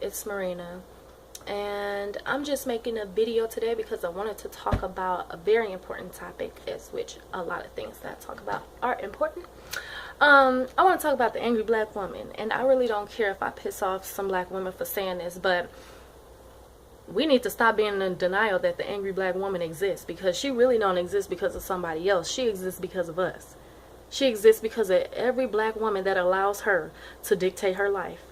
It's Marina, and I'm just making a video today because I wanted to talk about a very important topic, as which a lot of things that I talk about are important. I want to talk about the angry black woman, and I really don't care if I piss off some black women for saying this, but we need to stop being in denial that the angry black woman exists, because she really don't exist because of somebody else. She exists because of us. She exists because of every black woman that allows her to dictate her life.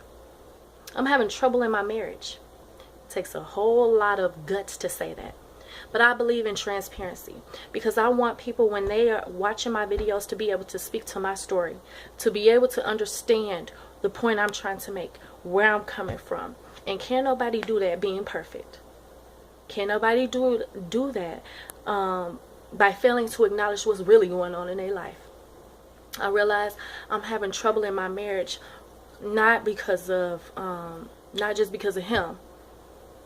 I'm having trouble in my marriage. It takes a whole lot of guts to say that. But I believe in transparency, because I want people, when they are watching my videos, to be able to speak to my story, to be able to understand the point I'm trying to make, where I'm coming from. And can't nobody do that being perfect. Can't nobody do that by failing to acknowledge what's really going on in their life. I realize I'm having trouble in my marriage, not because of not just because of him,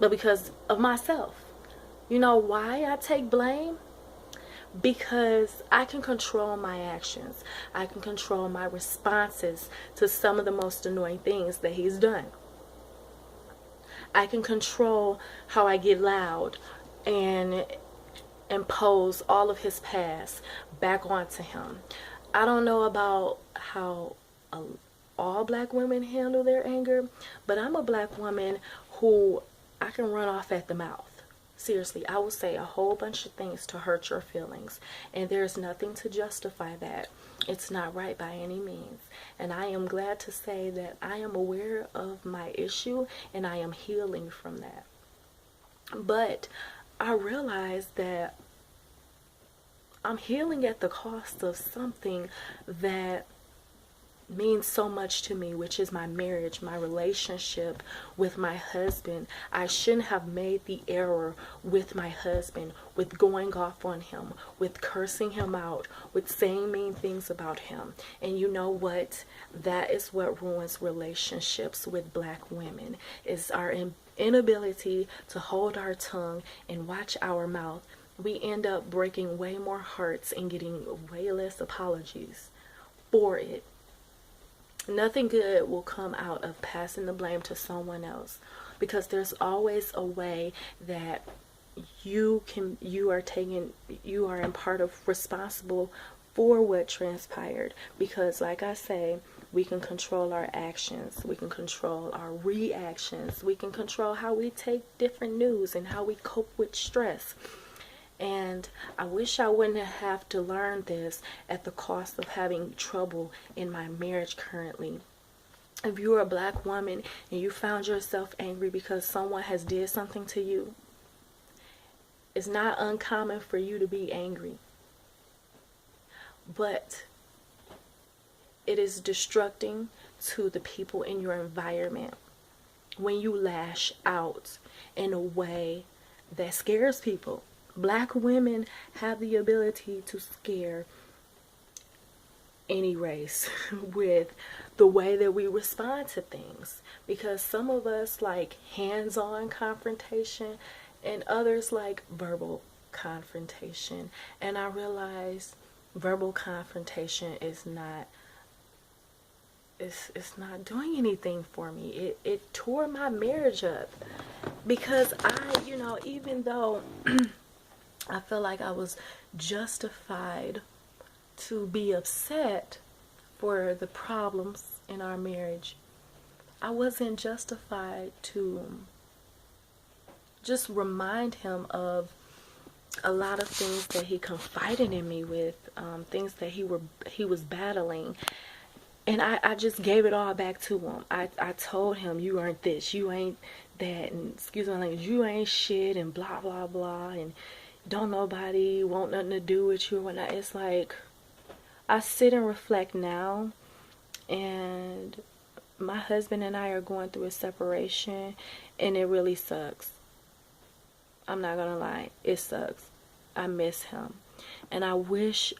but because of myself. You know why I take blame? Because I can control my actions. I can control my responses to some of the most annoying things that he's done. I can control how I get loud and impose all of his past back onto him. I don't know about how all black women handle their anger, but I'm a black woman who I can run off at the mouth. Seriously, I will say a whole bunch of things to hurt your feelings, and there's nothing to justify that. It's not right by any means. And I am glad to say that I am aware of my issue and I am healing from that. But I realize that I'm healing at the cost of something that means so much to me, which is my marriage, my relationship with my husband. I shouldn't have made the error with my husband, with going off on him, with cursing him out, with saying mean things about him. And you know what? That is what ruins relationships with black women, is our inability to hold our tongue and watch our mouth. We end up breaking way more hearts and getting way less apologies for it. Nothing good will come out of passing the blame to someone else, because there's always a way that you are in part of responsible for what transpired. Because like I say, we can control our actions, we can control our reactions, we can control how we take different news and how we cope with stress. And I wish I wouldn't have to learn this at the cost of having trouble in my marriage currently. If you're a black woman and you found yourself angry because someone has did something to you, it's not uncommon for you to be angry. But it is destructing to the people in your environment when you lash out in a way that scares people. Black women have the ability to scare any race with the way that we respond to things, because some of us like hands-on confrontation and others like verbal confrontation. And I realize verbal confrontation is not it's not doing anything for me. It tore my marriage up, because even though I feel like I was justified to be upset for the problems in our marriage, I wasn't justified to just remind him of a lot of things that he confided in me with, things that he was battling. And I just gave it all back to him. I told him, you aren't this, you ain't that, and excuse my language, you ain't shit, and blah blah blah, and don't nobody want nothing to do with you or whatnot. It's like, I sit and reflect now, and my husband and I are going through a separation, and it really sucks. I'm not gonna lie, it sucks. I miss him, and I wish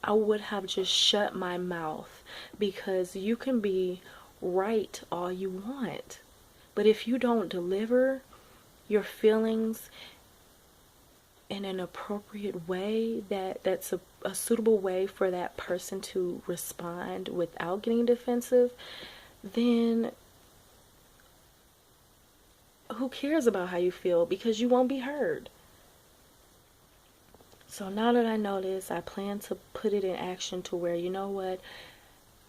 I would have just shut my mouth, because you can be right all you want, but if you don't deliver your feelings in an appropriate way, that's a suitable way for that person to respond without getting defensive, then who cares about how you feel, because you won't be heard. So now that I know this, I plan to put it in action to where, you know what,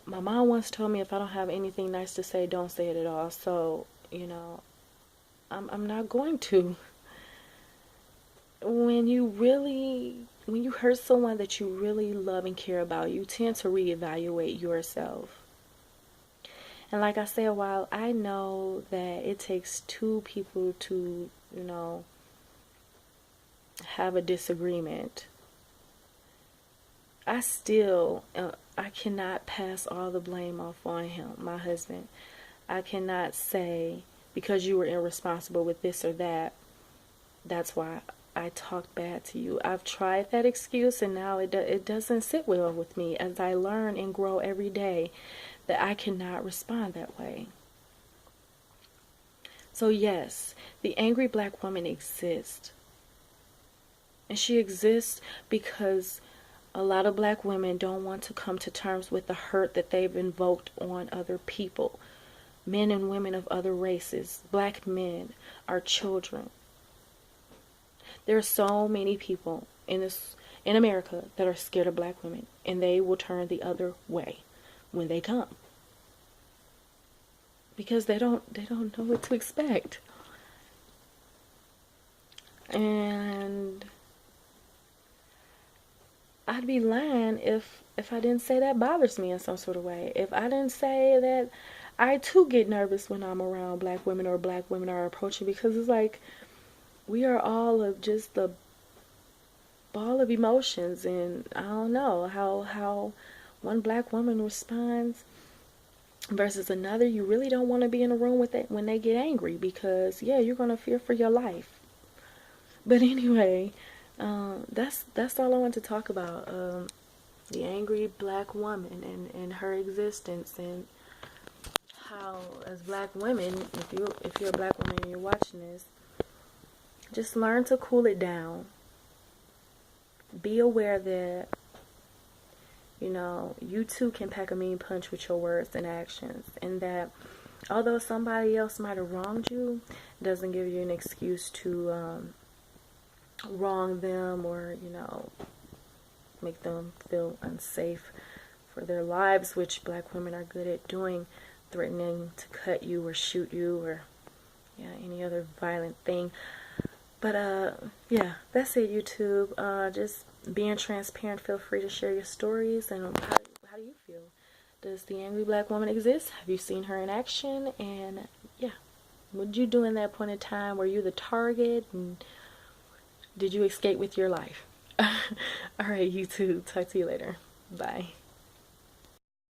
my mom once told me if I don't have anything nice to say, don't say it at all. So, you know, I'm not going to. When you hurt someone that you really love and care about, you tend to reevaluate yourself. And like I said, while I know that it takes two people to, you know, have a disagreement, I cannot pass all the blame off on him, my husband. I cannot say, because you were irresponsible with this or that, that's why I talked bad to you. I've tried that excuse, and now it doesn't sit well with me as I learn and grow every day that I cannot respond that way. So yes, the angry black woman exists. And she exists because a lot of black women don't want to come to terms with the hurt that they've invoked on other people. Men and women of other races, black men, our children. There are so many people in America that are scared of black women, and they will turn the other way when they come, because they don't know what to expect. And I'd be lying if I didn't say that bothers me in some sort of way. If I didn't say that I too get nervous when I'm around black women or black women are approaching, because it's like we are all of just the ball of emotions, and I don't know how one black woman responds versus another. You really don't want to be in a room with it when they get angry, because yeah, you're gonna fear for your life. But anyway, that's all I want to talk about. The angry black woman and her existence, and how as black women, if you're a black woman and you're watching this, just learn to cool it down. Be aware that, you know, you too can pack a mean punch with your words and actions, and that although somebody else might have wronged you, it doesn't give you an excuse to wrong them, or, you know, make them feel unsafe for their lives, which black women are good at doing, threatening to cut you or shoot you or any other violent thing. But yeah, that's it, YouTube. Just being transparent. Feel free to share your stories, and how do you feel? Does the angry black woman exist? Have you seen her in action? And yeah, what did you do in that point in time? Were you the target? And did you escape with your life? Alright, YouTube. Talk to you later. Bye.